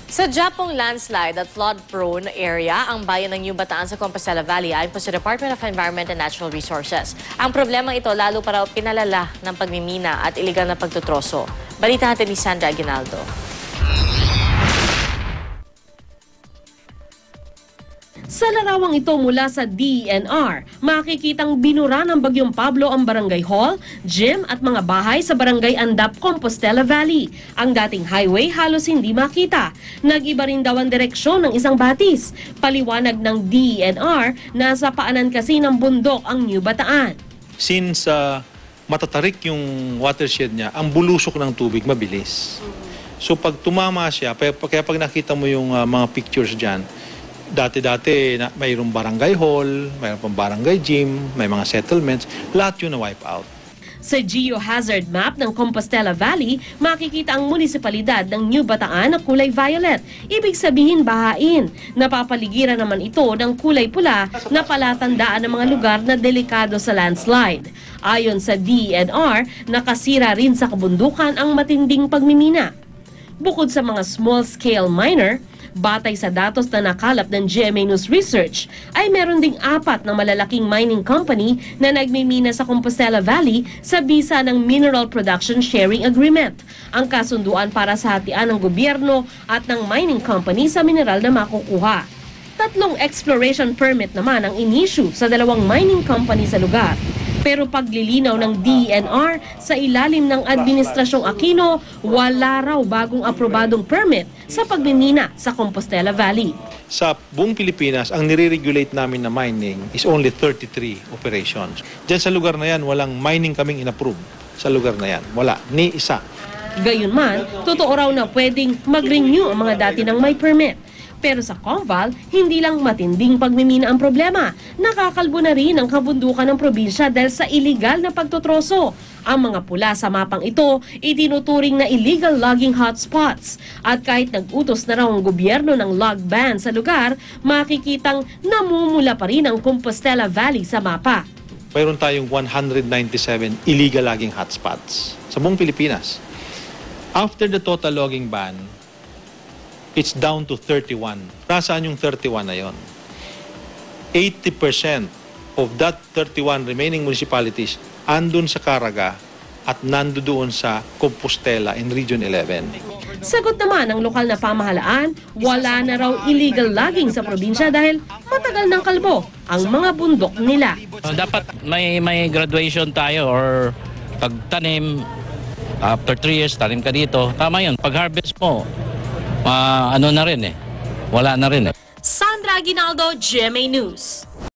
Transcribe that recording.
Sa Japong landslide at flood-prone area, ang bayan ng New Bataan sa Compostela Valley ayon po sa Department of Environment and Natural Resources. Ang problema ito lalo pa raw pinalala ng pagmimina at iligal na pagtutroso. Balita natin ni Sandra Aguinaldo. Sa larawang ito mula sa DENR, makikitang binura ng Bagyong Pablo ang Barangay Hall, gym at mga bahay sa Barangay Andap, Compostela Valley. Ang dating highway halos hindi makita. Nag-iba rin daw ang direksyon ng isang batis. Paliwanag ng DENR, nasa paanan kasi ng bundok ang New Bataan. Since matatarik yung watershed niya, ang bulusok ng tubig mabilis. So pag tumama siya, kaya pag nakita mo yung mga pictures dyan, dati-dati mayroong barangay hall, mayroong pang barangay gym, may mga settlements, lahat yun na-wipe out. Sa geohazard map ng Compostela Valley, makikita ang munisipalidad ng New Bataan na kulay violet. Ibig sabihin bahain. Napapaligiran naman ito ng kulay pula na palatandaan ng mga lugar na delikado sa landslide. Ayon sa DENR, nakasira rin sa kabundukan ang matinding pagmimina. Bukod sa mga small-scale miner, batay sa datos na nakalap ng GMA News Research, ay meron ding 4 na malalaking mining company na nagmimina sa Compostela Valley sa bisa ng Mineral Production Sharing Agreement, ang kasunduan para sa hatian ng gobyerno at ng mining company sa mineral na makukuha. 3 exploration permit naman ang in-issue sa 2 mining company sa lugar. Pero paglilinaw ng DENR sa ilalim ng Administrasyong Aquino, wala raw bagong aprobadong permit sa pagmimina sa Compostela Valley. Sa buong Pilipinas, ang nire-regulate namin na mining is only 33 operations. Diyan sa lugar na yan, walang mining kaming inapprove sa lugar na yan. Wala, ni isa. Gayunman, totoo raw na pwedeng mag-renew ang mga dati ng may permit. Pero sa Comval, hindi lang matinding pagmimina ang problema. Nakakalbo na rin ang kabundukan ng probinsya dahil sa iligal na pagtutroso. Ang mga pula sa mapang ito, itinuturing na illegal logging hotspots. At kahit nag-utos na raw ang gobyerno ng log ban sa lugar, makikitang namumula pa rin ang Compostela Valley sa mapa. Mayroon tayong 197 illegal logging hotspots sa buong Pilipinas. After the total logging ban, it's down to 31. Nasaan yung 31 na yon? 80% of that 31 remaining municipalities andun sa Caraga at nandoon sa Compostela in Region 11. Sagot naman ng lokal na pamahalaan, wala na raw illegal logging sa probinsya dahil matagal ng kalbo ang mga bundok nila. Dapat may graduation tayo or pagtanim, after 3 years, tanim ka dito. Tama yun, pag-harvest mo, ano na rin wala na rin Sandra Aguinaldo, GMA News.